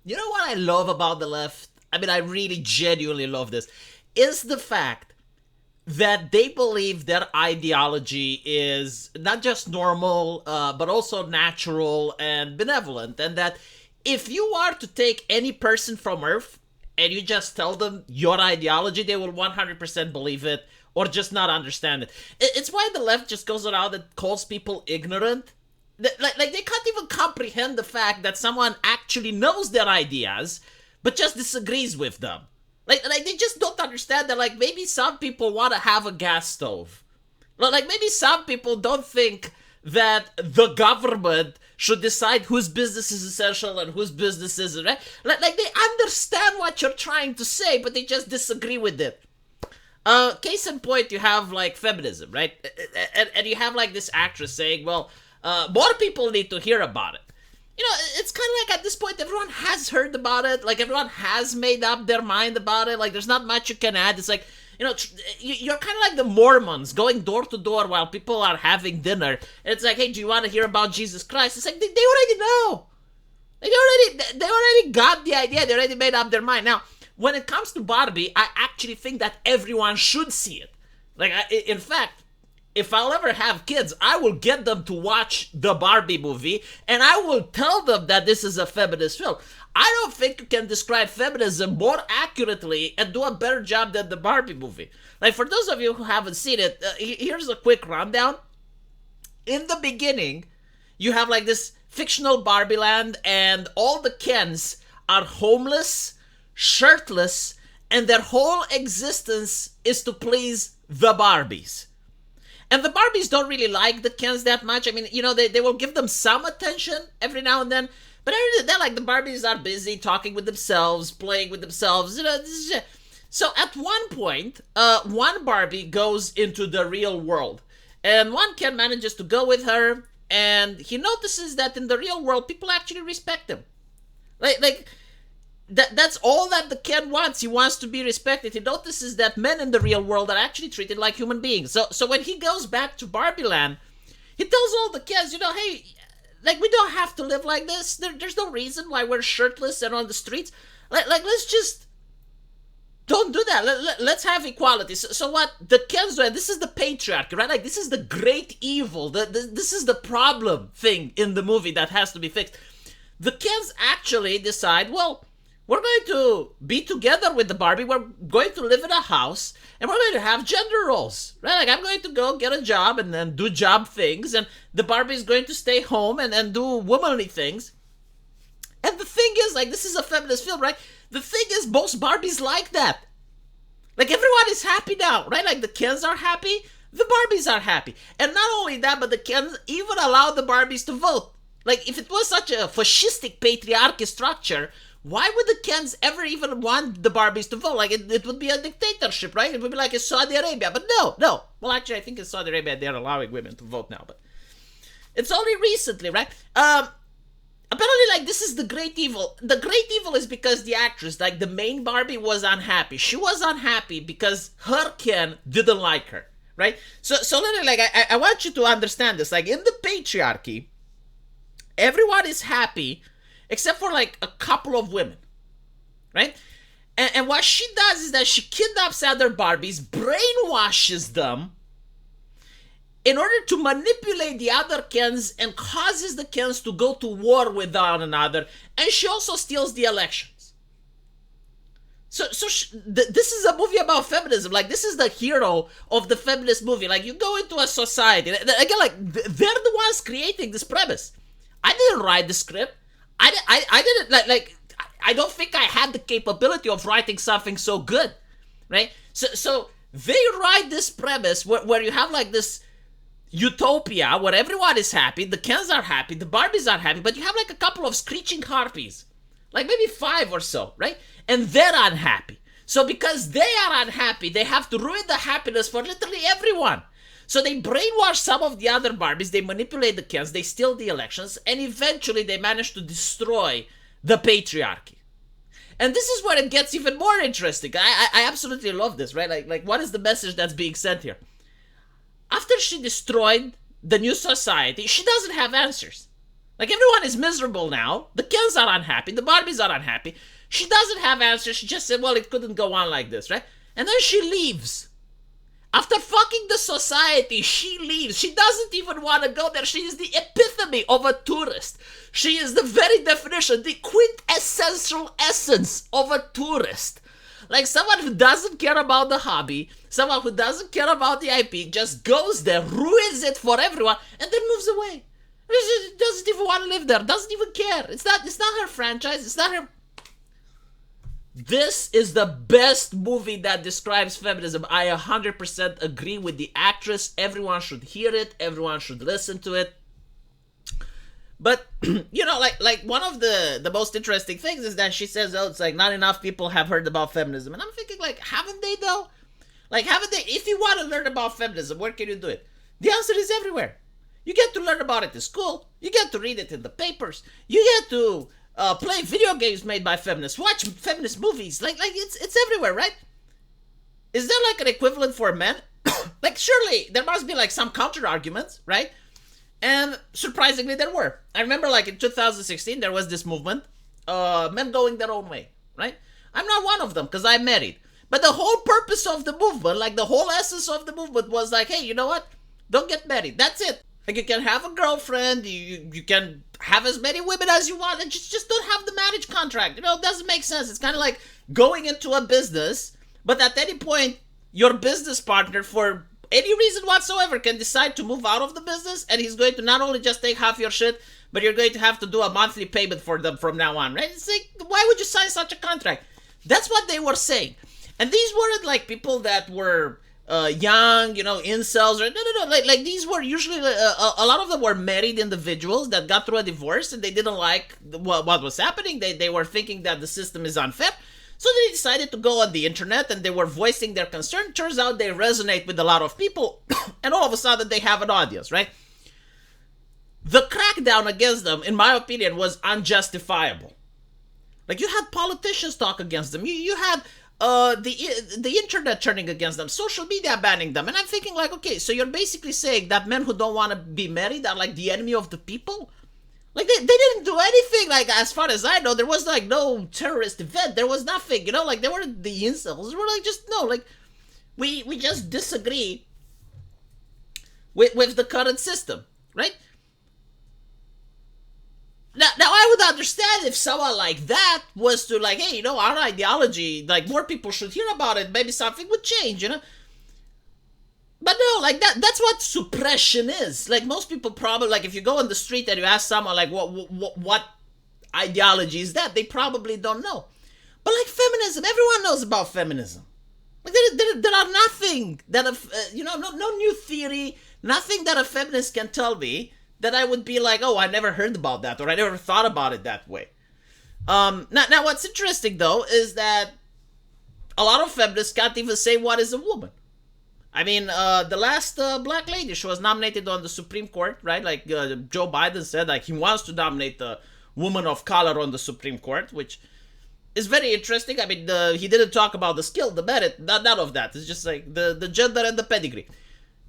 You know what I love about the left? I mean, I really genuinely love this. Is the fact that they believe their ideology is not just normal, but also natural and benevolent. And that if you are to take any person from Earth and you just tell them your ideology, they will 100% believe it or just not understand it. It's why the left just goes around and calls people ignorant. Like they can't even comprehend the fact that someone actually knows their ideas but just disagrees with them. Like they just don't understand that, like, maybe some people want to have a gas stove. Like maybe some people don't think that the government should decide whose business is essential and whose business isn't, right? Like they understand what you're trying to say, but they just disagree with it. Case in point, you have like feminism, right? And you have like this actress saying, well, more people need to hear about it. You know, it's kind of like at this point, everyone has heard about it. Like everyone has made up their mind about it. Like there's not much you can add. It's like, you know, you're kind of like the Mormons going door to door while people are having dinner. And it's like, hey, do you want to hear about Jesus Christ? It's like they already know. They already got the idea. They already made up their mind. Now, when it comes to Barbie, I actually think that everyone should see it. Like, in fact, if I'll ever have kids, I will get them to watch the Barbie movie, and I will tell them that this is a feminist film. I don't think you can describe feminism more accurately and do a better job than the Barbie movie. Like, for those of you who haven't seen it, here's a quick rundown. In the beginning, you have like this fictional Barbie land, and all the Kens are homeless, shirtless, and their whole existence is to please the Barbies. And the Barbies don't really like the Kens that much. I mean, you know, they will give them some attention every now and then, but they're like, the Barbies are busy talking with themselves, playing with themselves, you know. So at one point, one Barbie goes into the real world, and one Ken manages to go with her, and he notices that in the real world, people actually respect him. Like that's all that the Ken wants. He wants to be respected. He notices that men in the real world are actually treated like human beings. So when he goes back to Barbie Land, he tells all the Kens, you know, hey, like, we don't have to live like this. There's no reason why we're shirtless and on the streets. Like let's just don't do that. Let's have equality. So what the Kens do, and this is the patriarchy, right? Like, this is the great evil. This is the problem thing in the movie that has to be fixed. The Kens actually decide, well, we're going to be together with the Barbie. We're going to live in a house, and we're going to have gender roles, right? Like, I'm going to go get a job and then do job things, and the Barbie is going to stay home and do womanly things. And the thing is, like, this is a feminist film, right? The thing is, most Barbies like that. Like, everyone is happy now, right? Like, the Kens are happy, the Barbies are happy. And not only that, but the Kens even allow the Barbies to vote. Like, if it was such a fascistic patriarchy structure, why would the Kens ever even want the Barbies to vote? Like, it would be a dictatorship, right? It would be like in Saudi Arabia. But no. Well, actually, I think in Saudi Arabia, they're allowing women to vote now. But it's only recently, right? Apparently, like, this is the great evil. The great evil is because the actress, like, the main Barbie, was unhappy. She was unhappy because her Ken didn't like her, right? So literally, like, I want you to understand this. Like, in the patriarchy, everyone is happy except for like a couple of women, right? And what she does is that she kidnaps other Barbies, brainwashes them in order to manipulate the other Kens, and causes the Kens to go to war with one another. And she also steals the elections. This is a movie about feminism. Like, this is the hero of the feminist movie. Like, you go into a society, again, like, they're the ones creating this premise. I didn't write the script. I didn't, like, I don't think I had the capability of writing something so good, right? So they write this premise where you have like this utopia where everyone is happy, the Kens are happy, the Barbies are happy, but you have like a couple of screeching harpies, like maybe 5 or so, right? And they're unhappy. So because they are unhappy, they have to ruin the happiness for literally everyone. So they brainwash some of the other Barbies, they manipulate the Kens, they steal the elections, and eventually they manage to destroy the patriarchy. And this is where it gets even more interesting. I absolutely love this, right? Like, what is the message that's being sent here? After she destroyed the new society, she doesn't have answers. Like, everyone is miserable now. The Kens are unhappy. The Barbies are unhappy. She doesn't have answers. She just said, well, it couldn't go on like this, right? And then she leaves. After fucking the society, she leaves. She doesn't even want to go there. She is the epitome of a tourist. She is the very definition, the quintessential essence of a tourist. Like, someone who doesn't care about the hobby, someone who doesn't care about the IP, just goes there, ruins it for everyone, and then moves away. She doesn't even want to live there, doesn't even care. It's not her franchise, it's not her... This is the best movie that describes feminism. I 100% agree with the actress. Everyone should hear it. Everyone should listen to it. But, you know, like one of the most interesting things is that she says, oh, it's like not enough people have heard about feminism. And I'm thinking, like, haven't they though? Like, haven't they? If you want to learn about feminism, where can you do it? The answer is everywhere. You get to learn about it in school. You get to read it in the papers. You get to... play video games made by feminists, watch feminist movies, like it's everywhere, right? Is there like an equivalent for men? Like, surely there must be like some counter arguments, right? And surprisingly there were. I remember like in 2016 there was this movement, men going their own way, right? I'm not one of them because I'm married, but the whole purpose of the movement, like the whole essence of the movement was like, hey, you know what? Don't get married. That's it. Like, you can have a girlfriend, you can have as many women as you want, and just don't have the marriage contract. You know, it doesn't make sense. It's kind of like going into a business, but at any point, your business partner, for any reason whatsoever, can decide to move out of the business, and he's going to not only just take half your shit, but you're going to have to do a monthly payment for them from now on, right? It's like, why would you sign such a contract? That's what they were saying. And these weren't like people that were... young, you know, incels, or no, like these were usually, a lot of them were married individuals that got through a divorce and they didn't like what was happening. They were thinking that the system is unfair, so they decided to go on the internet and they were voicing their concern. Turns out they resonate with a lot of people, and all of a sudden they have an audience, right? The crackdown against them, in my opinion, was unjustifiable. Like, you had politicians talk against them, you had the internet turning against them, social media banning them, and I'm thinking like, okay, so you're basically saying that men who don't want to be married are like the enemy of the people? Like, they didn't do anything. Like, as far as I know, there was like no terrorist event, there was nothing, you know, like they were the incels. They were like, just no, like we just disagree with the current system, right? Now, I would understand if someone like that was to like, hey, you know, our ideology, like, more people should hear about it, maybe something would change, you know? But no, like, that's what suppression is. Like, most people probably, like, if you go on the street and you ask someone, like, what ideology is that, they probably don't know. But, like, feminism, everyone knows about feminism. Like, there are nothing that, no new theory, nothing that a feminist can tell me that I would be like, oh, I never heard about that, or I never thought about it that way. Now, what's interesting, though, is that a lot of feminists can't even say what is a woman. I mean, the last black lady, she was nominated on the Supreme Court, right? Like, Joe Biden said, like, he wants to nominate a woman of color on the Supreme Court, which is very interesting. I mean, he didn't talk about the skill, the merit, none of that. It's just like the gender and the pedigree.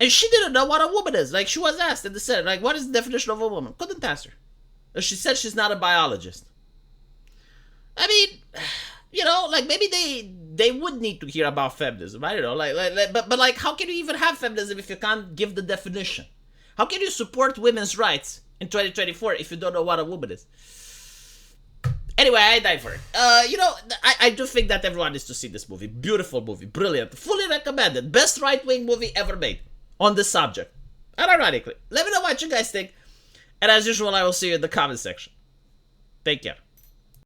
And she didn't know what a woman is. Like, she was asked in the Senate, like, what is the definition of a woman? Couldn't answer. And she said she's not a biologist. I mean, you know, like, maybe they would need to hear about feminism. I don't know, but like, how can you even have feminism if you can't give the definition? How can you support women's rights in 2024 if you don't know what a woman is? Anyway, I divert. You know, I do think that everyone needs to see this movie. Beautiful movie, brilliant, fully recommended. Best right-wing movie ever made on this subject. Unironically. Let me know what you guys think. And as usual, I will see you in the comment section. Take care.